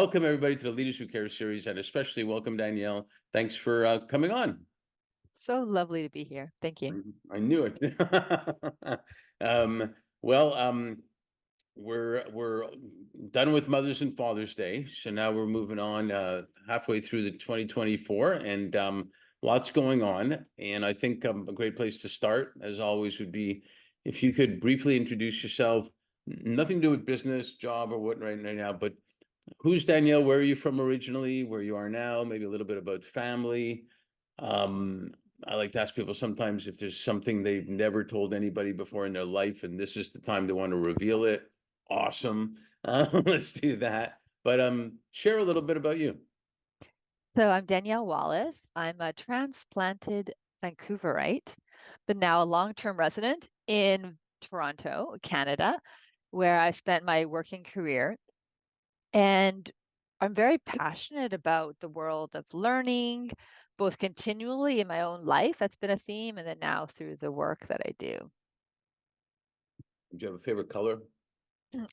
welcome everybody to the Leaders Who Care series, and especially welcome Danielle. Thanks for coming on. So lovely to be here. Thank you. I knew it. um, well, we're done with Mother's and Father's Day, so now we're moving on halfway through the 2024, and lots going on. And I think a great place to start, as always, would be if you could briefly introduce yourself. Nothing to do with business, job, or what right now, but who's Danielle? Where are you from originally? Where you are now? Maybe a little bit about family. I like to ask people sometimes if there's something they've never told anybody before in their life, and this is the time they want to reveal it. Awesome. Let's do that. But share a little bit about you. So I'm Danielle Wallace. I'm a transplanted Vancouverite, but now a long-term resident in Toronto, Canada, where I spent my working career. And I'm very passionate about the world of learning, both continually in my own life. That's been a theme, and then now through the work that I do. Do you have a favorite color?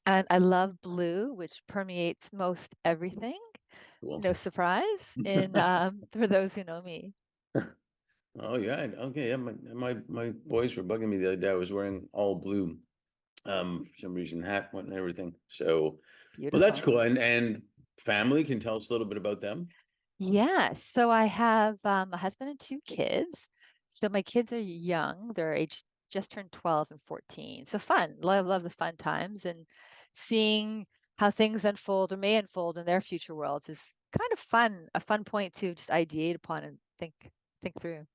And I love blue, which permeates most everything. Cool. No surprise in for those who know me. Oh yeah. Okay. Yeah. My boys were bugging me the other day. I was wearing all blue, for some reason, hat, and everything. So, well, that's Beautiful. cool. And family, can tell us a little bit about them. Yeah, so I have a husband and two kids. So my kids are young. They're aged just turned 12 and 14. So fun. Love the fun times and seeing how things unfold or may unfold in their future worlds is kind of fun, a fun point to just ideate upon and think through.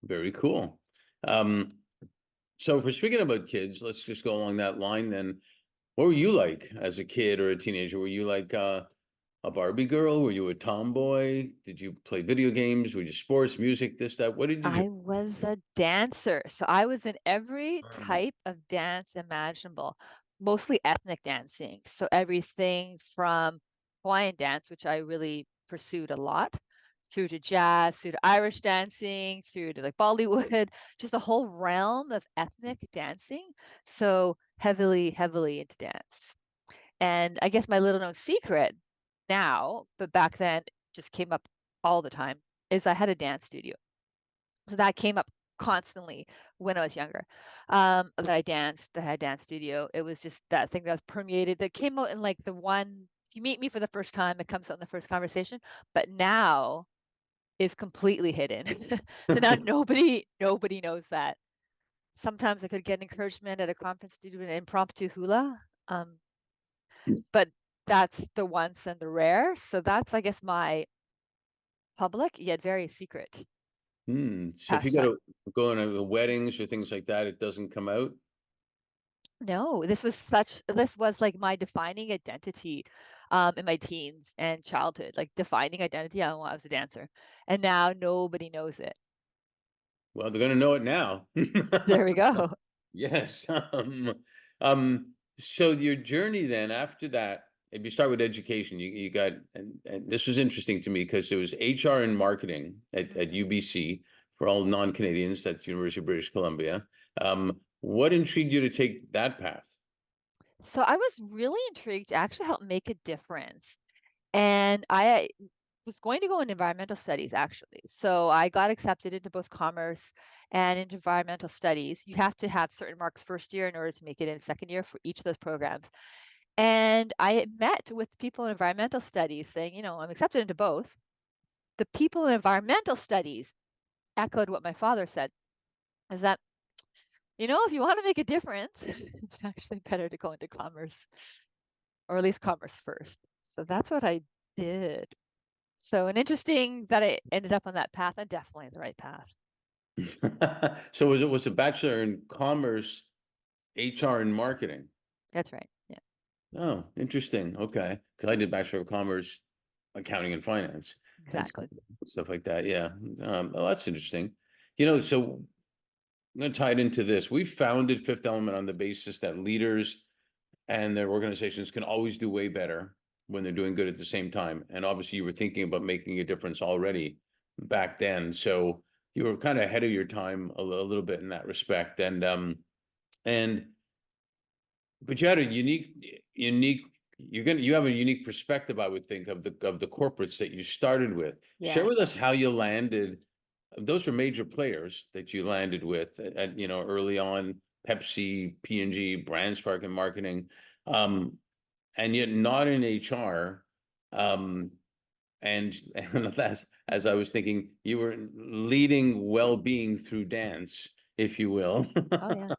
Very cool. Um, so if we're speaking about kids, let's just go along that line then. What were you like as a kid or a teenager? Were you like a Barbie girl? Were you a tomboy? Did you play video games? Were you sports, music, this, that? What did you do? I was a dancer. So I was in every Um, type of dance imaginable, mostly ethnic dancing. So everything from Hawaiian dance, which I really pursued a lot, through to jazz, through to Irish dancing, through to like Bollywood, just a whole realm of ethnic dancing. So heavily into dance. And I guess my little known secret now, but back then just came up all the time, is I had a dance studio. So that came up constantly when I was younger. That I danced, that I had dance studio. It was just that thing that was permeated that came out in like the one, if you meet me for the first time, it comes out in the first conversation, but now is completely hidden. So now nobody knows that. Sometimes I could get encouragement at a conference to do an impromptu hula. But that's the once and the rare. So that's, I guess, my public yet very secret so if you got pastime. to go on weddings or things like that, it doesn't come out. No, this was like my defining identity in my teens and childhood, like defining identity. I was a dancer. And now nobody knows it. Well, they're going to know it now. There we go. Yes. So your journey then after that, if you start with education, you got, and this was interesting to me because it was HR and marketing at UBC for all non-Canadians. That's University of British Columbia. What intrigued you to take that path? So I was really intrigued to actually help make a difference. And I was going to go in environmental studies actually. So I got accepted into both commerce and into environmental studies. You have to have certain marks first year in order to make it in second year for each of those programs. And I met with people in environmental studies saying, I'm accepted into both. The people in environmental studies echoed what my father said, is that, if you want to make a difference, it's actually better to go into commerce, or at least commerce first. So that's what I did. So an interesting that I ended up on that path and definitely the right path. So was a bachelor in commerce, HR and marketing? That's right. Yeah, Oh, interesting. Okay. Because I did Bachelor of Commerce, accounting and finance and exactly. stuff like that. Yeah. Oh, that's interesting. So I'm going to tie it into this. We founded Fifth Element on the basis that leaders and their organizations can always do way better when they're doing good at the same time. And obviously you were thinking about making a difference already back then. So you were kind of ahead of your time a little bit in that respect. And but you had a unique you have a unique perspective, I would think, of the corporates that you started with. Share Yeah. with us how you landed. Those were major players that you landed with at early on, Pepsi, P&G, Brandspark in marketing, and yet not in HR. Um, and as I was thinking, you were leading well-being through dance, if you will. Oh, yeah.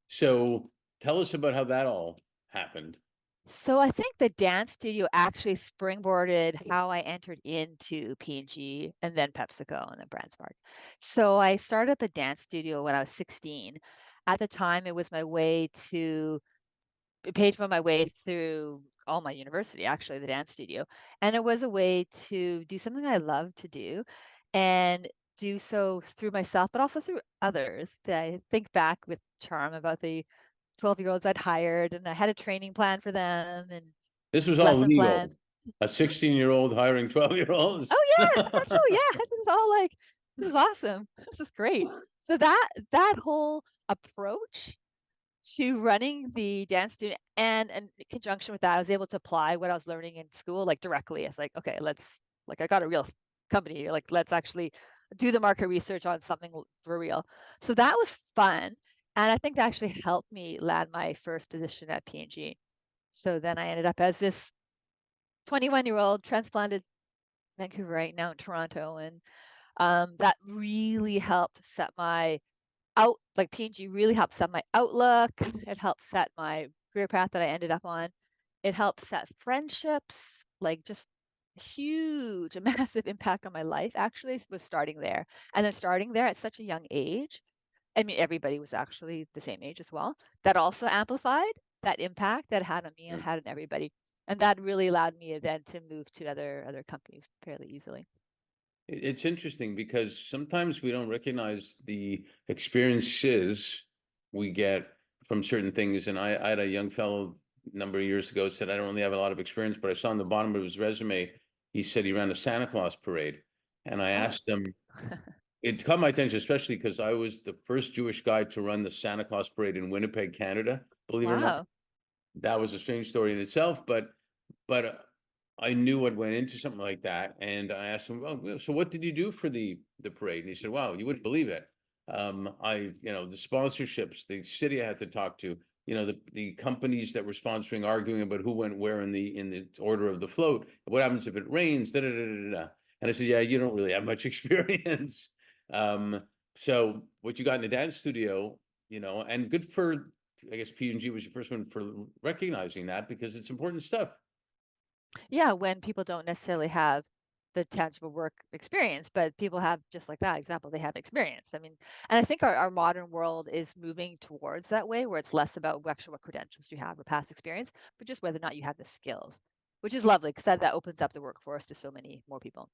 So tell us about how that all happened. So I think the dance studio actually springboarded how I entered into P&G and then PepsiCo and then Brandspark. So I started up a dance studio when I was 16. At the time, it was my way to it paid for my way through all my university, actually, the dance studio. And it was a way to do something I love to do and do so through myself, but also through others. That I think back with charm about the 12-year-olds I'd hired, and I had a training plan for them and This was all lesson legal. plans. A 16-year-old hiring 12-year-olds. Oh yeah, that's oh yeah, this is all like this is awesome. This is great. So that whole approach to running the dance studio and in conjunction with that, I was able to apply what I was learning in school like directly. It's like, okay, let's like I got a real company here. Like let's actually do the market research on something for real. So that was fun. And I think that actually helped me land my first position at P&G. So then I ended up as this 21-year-old transplanted Vancouverite now in Toronto. And that really helped set my out like P&G really helped set my outlook. It helped set my career path that I ended up on. It helped set friendships, like just huge, a massive impact on my life actually was starting there. And then starting there at such a young age. I mean, everybody was actually the same age as well. That also amplified that impact that it had on me and had on everybody. And that really allowed me then to move to other companies fairly easily. It's interesting because sometimes we don't recognize the experiences we get from certain things. And I had a young fellow a number of years ago said, I don't really have a lot of experience, but I saw on the bottom of his resume, he said he ran a Santa Claus parade. And I Oh, asked him, it caught my attention, especially because I was the first Jewish guy to run the Santa Claus parade in Winnipeg, Canada, believe it or not. wow. That was a strange story in itself, but I knew what went into something like that, and I asked him, "Well, so what did you do for the parade?" And he said, "Wow, you wouldn't believe it. The sponsorships, the city I had to talk to, the companies that were sponsoring, arguing about who went where in the order of the float. What happens if it rains? Da da da da da." And I said, "Yeah, you don't really have much experience." Um, so what you got in the dance studio, and good for I guess P&G was your first one for recognizing that because it's important stuff. Yeah, when people don't necessarily have the tangible work experience, but people have just like that example, they have experience. I mean, and I think our modern world is moving towards that way where it's less about actually what credentials you have or past experience, but just whether or not you have the skills, which is lovely because that opens up the workforce to so many more people.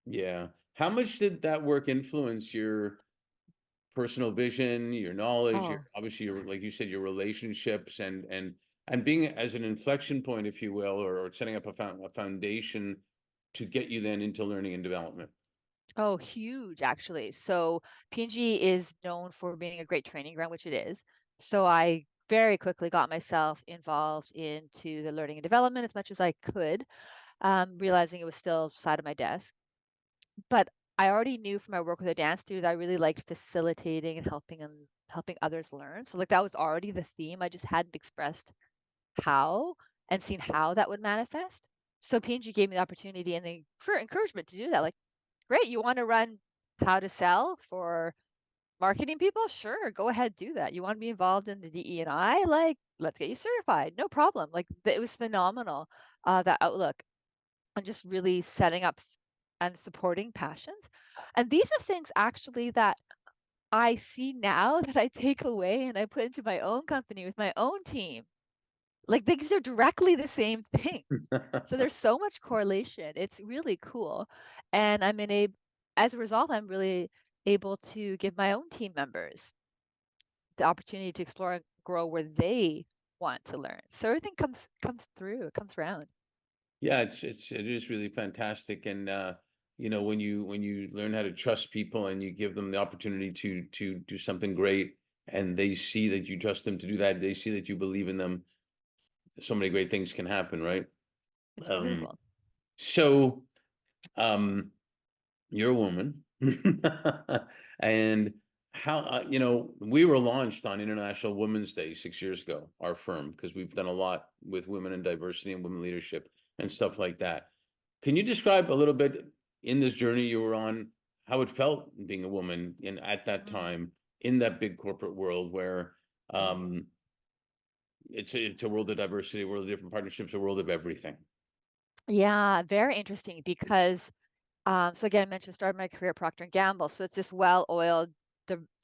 Yeah. How much did that work influence your personal vision, your knowledge, your Oh, obviously your like you said, your relationships and being as an inflection point, if you will, or setting up a foundation to get you then into learning and development? oh, huge actually. So P&G is known for being a great training ground, which it is. So I very quickly got myself involved into the learning and development as much as I could, realizing it was still side of my desk. But I already knew from my work with a dance studio that I really liked facilitating and helping others learn. So like that was already the theme. I just hadn't expressed how and seen how that would manifest. So P&G gave me the opportunity and the encouragement to do that. Like, great, you want to run how to sell for marketing people? Sure, go ahead, do that. You want to be involved in the DE&I? Like, let's get you certified. No problem. Like, it was phenomenal, that outlook and just really setting up and supporting passions. And these are things actually that I see now that I take away and I put into my own company with my own team. Like these are directly the same thing. So there's so much correlation. It's really cool. And as a result, I'm really able to give my own team members the opportunity to explore and grow where they want to learn. So everything comes through, it comes around. Yeah, it is really fantastic. And when you learn how to trust people and you give them the opportunity to do something great and they see that you trust them to do that, they see that you believe in them, so many great things can happen, right? It's Um, beautiful. so you're a woman, and how we were launched on International Women's Day 6 years ago, our firm, because we've done a lot with women in diversity and women leadership and stuff like that. Can you describe a little bit in this journey you were on, how it felt being a woman in at that Mm, time in that big corporate world where yeah. it's a world of diversity, a world of different partnerships, a world of everything. Yeah, very interesting because so again, I mentioned started my career at Procter and Gamble. So it's this well-oiled,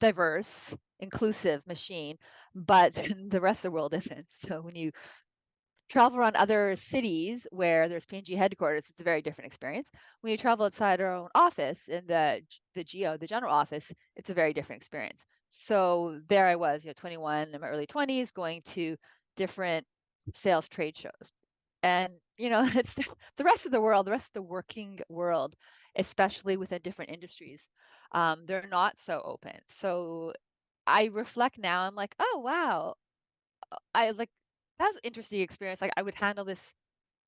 diverse, inclusive machine, but the rest of the world isn't. So when you travel around other cities where there's P&G headquarters, it's a very different experience. When you travel outside our own office in the general office, it's a very different experience. So there I was, 21 in my early 20s, going to different sales trade shows. And, it's the rest of the world, the rest of the working world, especially within different industries, they're not so open. So I reflect now, I'm like, oh, wow. I like that's an interesting experience. Like I would handle this,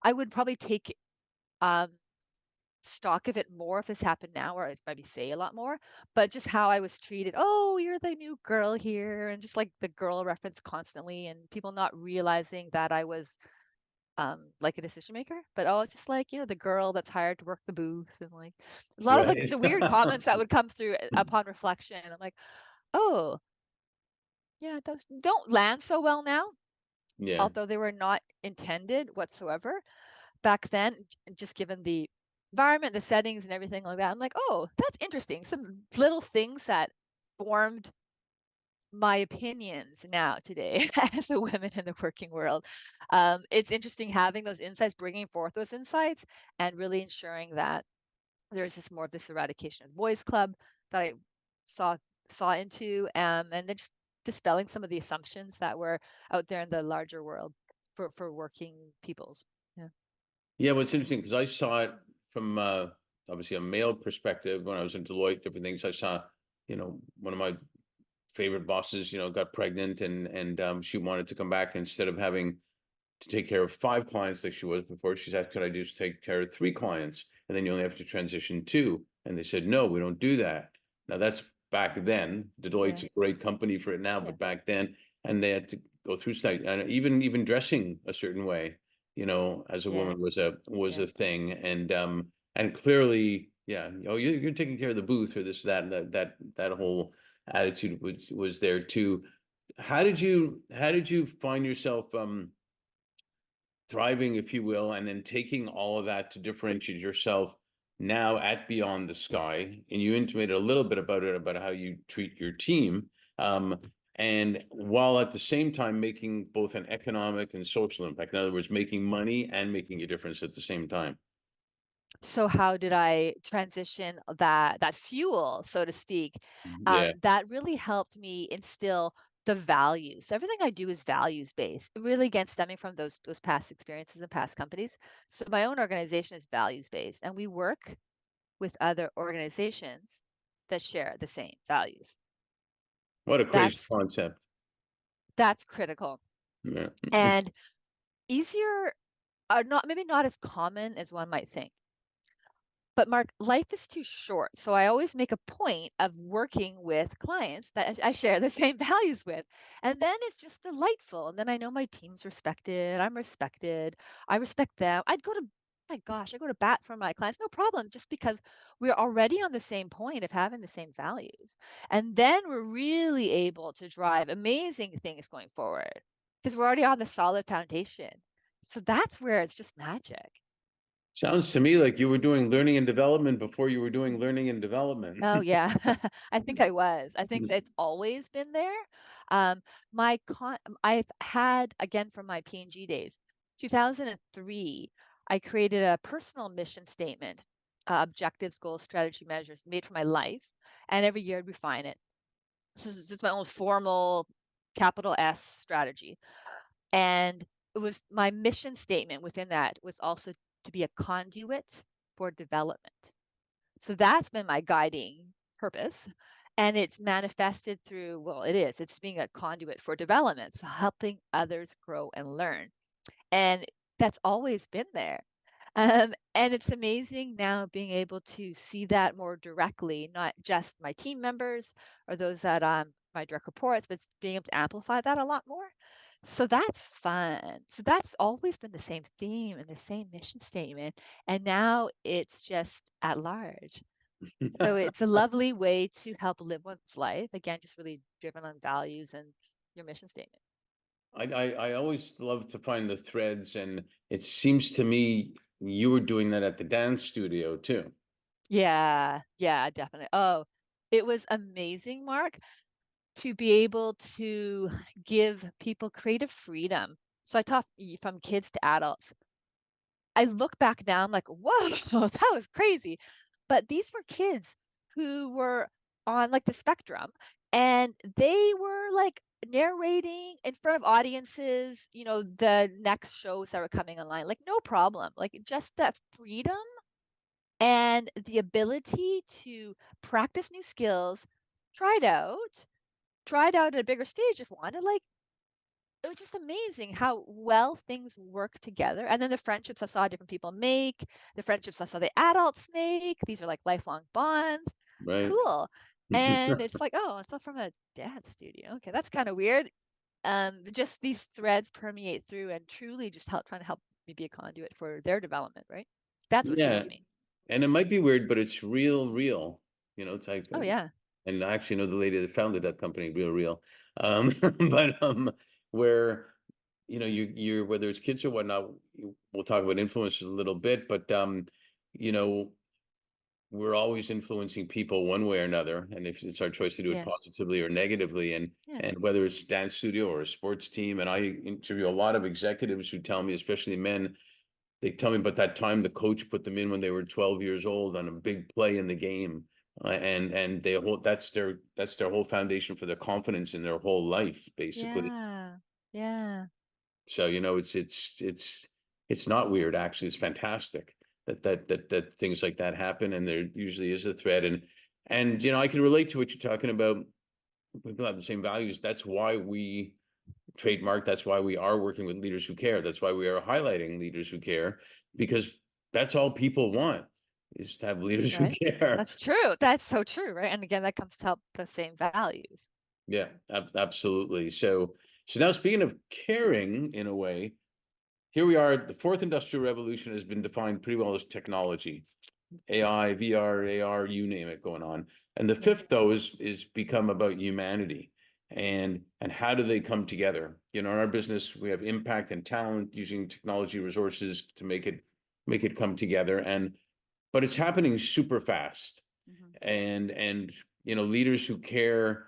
I would probably take um stock of it more if this happened now, or I'd maybe say a lot more. But just how I was treated, oh, you're the new girl here, and just like the girl reference constantly, and people not realizing that I was like a decision maker, but oh, just like, the girl that's hired to work the booth, and like a lot of like Right. the weird comments that would come through upon reflection. I'm like, oh, yeah, those don't land so well now, Yeah. although they were not intended whatsoever back then, just given the environment, the settings, and everything like that. I'm like, oh, that's interesting. Some little things that formed my opinions now today as a woman in the working world. It's interesting having those insights, bringing forth those insights, and really ensuring that there's this more of this eradication of boys club that I saw saw into, and then just dispelling some of the assumptions that were out there in the larger world for working peoples. Yeah. Yeah, what's interesting because I saw it from obviously a male perspective when I was in Deloitte, different things. I saw, one of my favorite bosses, got pregnant and she wanted to come back instead of having to take care of 5 clients like she was before. She said, could I just take care of 3 clients? And then you only have to transition 2. And they said, no, we don't do that. Now that's back then. Deloitte's Yeah. a great company for it now, Yeah. but back then, and they had to go through stuff, and even dressing a certain way, as a Yeah. woman was Yeah. a thing. And clearly, yeah, you're taking care of the booth or this, that, and that whole attitude was there too. How did you find yourself thriving, if you will, and then taking all of that to differentiate yourself now at Beyond the Sky? And you intimated a little bit about it, about how you treat your team. Um, and while at the same time making both an economic and social impact, in other words, making money and making a difference at the same time. So how did I transition that fuel, so to speak? Yeah. That really helped me instill the values. So everything I do is values based. Really, again, stemming from those past experiences and past companies. So my own organization is values based, and we work with other organizations that share the same values. What a crazy That's concept. that's critical Yeah. and easier, not maybe not as common as one might think. But Mark, life is too short. So I always make a point of working with clients that I share the same values with. And then it's just delightful. And then I know my team's respected. I'm respected. I respect them. My gosh, I go to bat for my clients. No problem. Just because we're already on the same point of having the same values. And then we're really able to drive amazing things going forward because we're already on the solid foundation. So that's where it's just magic. Sounds to me like you were doing learning and development before you were doing learning and development. Oh, yeah. I think I was. I think it's always been there. I've had, again, from my P&G days, 2003, I created a personal mission statement, objectives, goals, strategy, measures made for my life, and every year I'd refine it. So it's my own formal capital S strategy. And it was my mission statement within that was also to be a conduit for development. So that's been my guiding purpose. And it's manifested through, well, it's being a conduit for development, so helping others grow and learn. and that's always been there. And it's amazing now being able to see that more directly, not just my team members or those that my direct reports, but being able to amplify that a lot more. So that's fun. So that's always been the same theme and the same mission statement. And now it's just at large. So it's a lovely way to help live one's life. Again, just really driven on values and your mission statement. I always love to find the threads, and it seems to me you were doing that at the dance studio too. Yeah, yeah, definitely. Oh, it was amazing, Mark, to be able to give people creative freedom. So I taught from kids to adults. I look back now, I'm like, whoa, that was crazy. But these were kids who were on like the spectrum and they were like narrating in front of audiences, the next shows that were coming online, like no problem. Like just that freedom and the ability to practice new skills, try it out, try it out at a bigger stage if wanted. Like it was just amazing how well things work together. And then the friendships I saw different people make, the friendships I saw the adults make. These are like lifelong bonds. Right. Cool. And it's like, oh, it's not from a dance studio. Okay, that's kind of weird. But just these threads permeate through and truly just trying to help me be a conduit for their development, right? That's what Yeah. fuels me. And it might be weird, but it's real, type Oh thing. yeah. And I actually know the lady that founded that company, Real. But where you're whether it's kids or whatnot, we'll talk about influence a little bit, but you know, we're always influencing people one way or another, and if it's our choice to do it Yeah. positively or negatively, and Yeah. and whether it's dance studio or a sports team, and I interview a lot of executives who tell me, especially men, they tell me about that time the coach put them in when they were 12 years old on a big play in the game. And they hold that's their whole foundation for their confidence in their whole life, basically. Yeah. Yeah. So, it's not weird, actually. It's fantastic that things like that happen, and there usually is a thread. And I can relate to what you're talking about. People have the same values. That's why we trademark. That's why we are working with leaders who care. That's why we are highlighting leaders who care, because that's all people want, is to have leaders who Right? care. That's true. That's so true, right? And again, that comes to help the same values. Yeah, absolutely. So now, speaking of caring, in a way, here we are. The fourth industrial revolution has been defined pretty well as technology, AI, VR, AR, you name it, going on. And the Yeah. fifth, though, is become about humanity, and how do they come together? In our business, we have impact and talent using technology resources to make it come together. But it's happening super fast. Mhm. And leaders who care,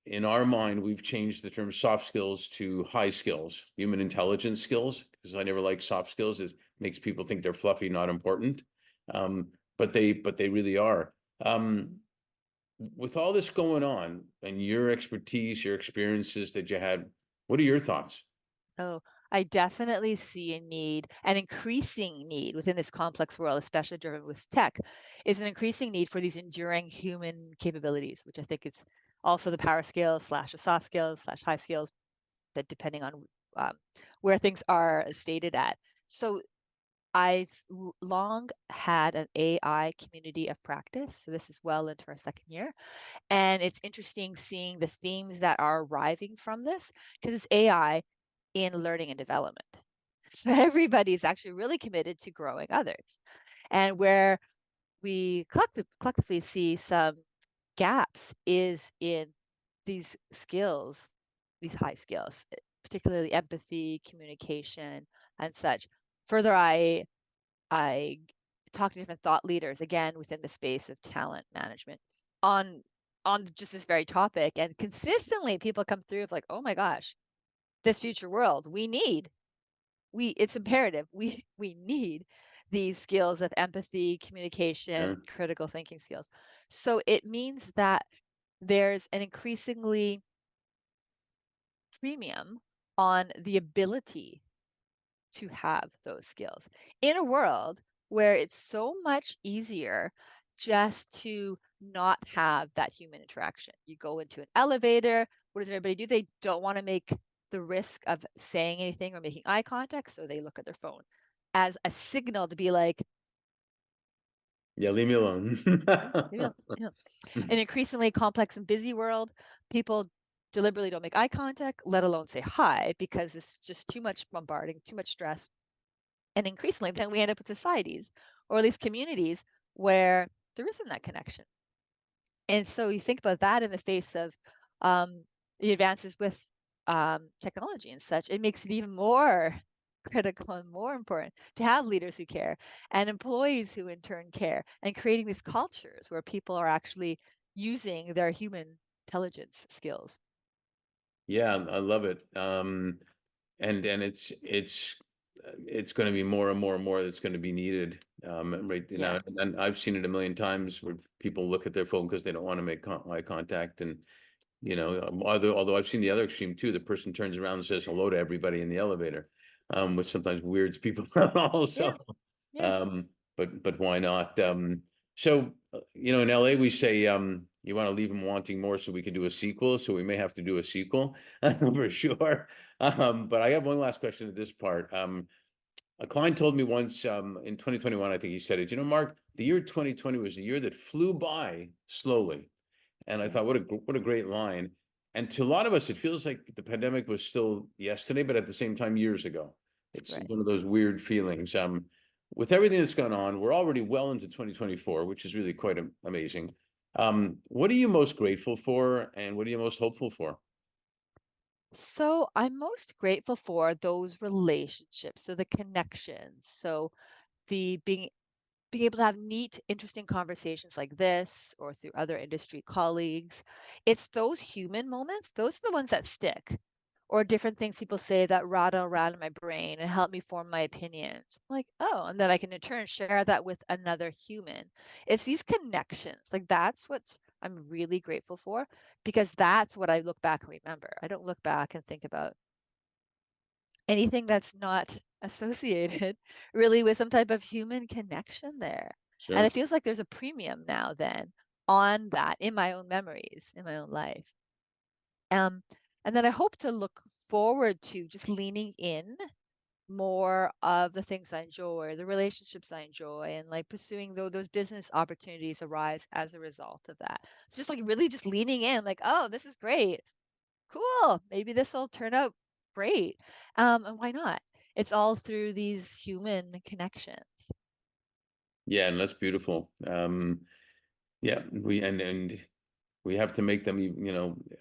in our mind, we've changed the term soft skills to high skills, human intelligence skills, because I never like soft skills. It makes people think they're fluffy, not important. Um, but they really are. With all this going on and your expertise, your experiences that you had, what are your thoughts? Oh, I definitely see a need, an increasing need within this complex world, especially driven with tech, is an increasing need for these enduring human capabilities, which I think is also the power skills slash the soft skills slash high skills that depending on um, where things are stated at. So I've long had an AI community of practice. So this is well into our second year. And it's interesting seeing the themes that are arriving from this because it's AI in learning and development. So everybody's actually really committed to growing others. And where we collectively see some gaps is in these skills, these high skills, particularly empathy, communication, and such. Further, I talk to different thought leaders again within the space of talent management on on just this very topic, and consistently people come through of like, oh my gosh, this future world we it's imperative we need these skills of empathy, communication, Sure. critical thinking skills. So it means that there's an increasingly premium on the ability to have those skills in a world where it's so much easier just to not have that human interaction. You go into an elevator, what does everybody do? They don't want to make the risk of saying anything or making eye contact, so they look at their phone as a signal to be like, Yeah, leave me alone. maybe I'll, an increasingly complex and busy world, people deliberately don't make eye contact, let alone say hi, because it's just too much bombarding, too much stress. And increasingly, then we end up with societies, or at least communities, where there isn't that connection. And so you think about that in the face of the advances with technology and such, it makes it even more critical and more important to have leaders who care and employees who in turn care, and creating these cultures where people are actually using their human intelligence skills. Yeah, I love it. And it's going to be more and more and more that's going to be needed. Right Yeah, now, and I've seen it a million times where people look at their phone because they don't want to make eye contact, and although I've seen the other extreme too. The person turns around and says hello to everybody in the elevator, which sometimes weirds people out yeah, also. yeah. Um, but why not? So in LA we say you want to leave them wanting more, so we could do a sequel. So we may have to do a sequel for sure. But I have one last question at this part. A client told me once in 2021, I think he said it. Mark, the year 2020 was the year that flew by slowly. And I Yeah, thought, what a great line. And to a lot of us, it feels like the pandemic was still yesterday, but at the same time, years ago. It's right. one of those weird feelings. With everything that's gone on, we're already well into 2024, which is really quite amazing. What are you most grateful for, and what are you most hopeful for? So I'm most grateful for those relationships, so the connections, so the being able to have neat, interesting conversations like this or through other industry colleagues. It's those human moments, those are the ones that stick. Or different things people say that rattle around in my brain and help me form my opinions. Like, oh, and then I can in turn share that with another human. It's these connections. Like that's what I'm really grateful for, because that's what I look back and remember. I don't look back and think about anything that's not associated really with some type of human connection there. And it Sure. feels like there's a premium now then on that in my own memories, in my own life. Um, and then I hope to look forward to just leaning in more of the things I enjoy, the relationships I enjoy, and like pursuing those business opportunities arise as a result of that. It's just like really just leaning in, like, oh, this is great. Cool. Maybe this will turn out great. And why not? It's all through these human connections. Yeah, and that's beautiful. Yeah, and we have to make them.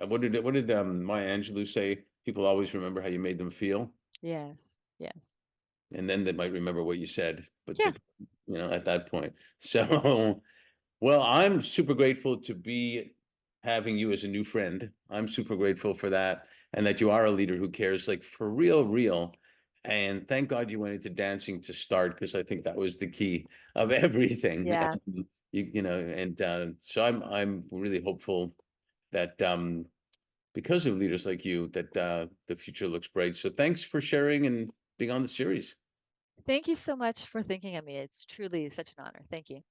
What did Maya Angelou say? People always remember how you made them feel, Yes. Yes. and then they might remember what you said. But Yeah. at that point. So, well, I'm super grateful to be having you as a new friend. I'm super grateful for that, and that you are a leader who cares, like for real, real. And thank God you went into dancing to start, because I think that was the key of everything. Yeah. And so I'm really hopeful that because of leaders like you, that the future looks bright. So thanks for sharing and being on the series. Thank you so much for thinking of me. It's truly such an honor. Thank you.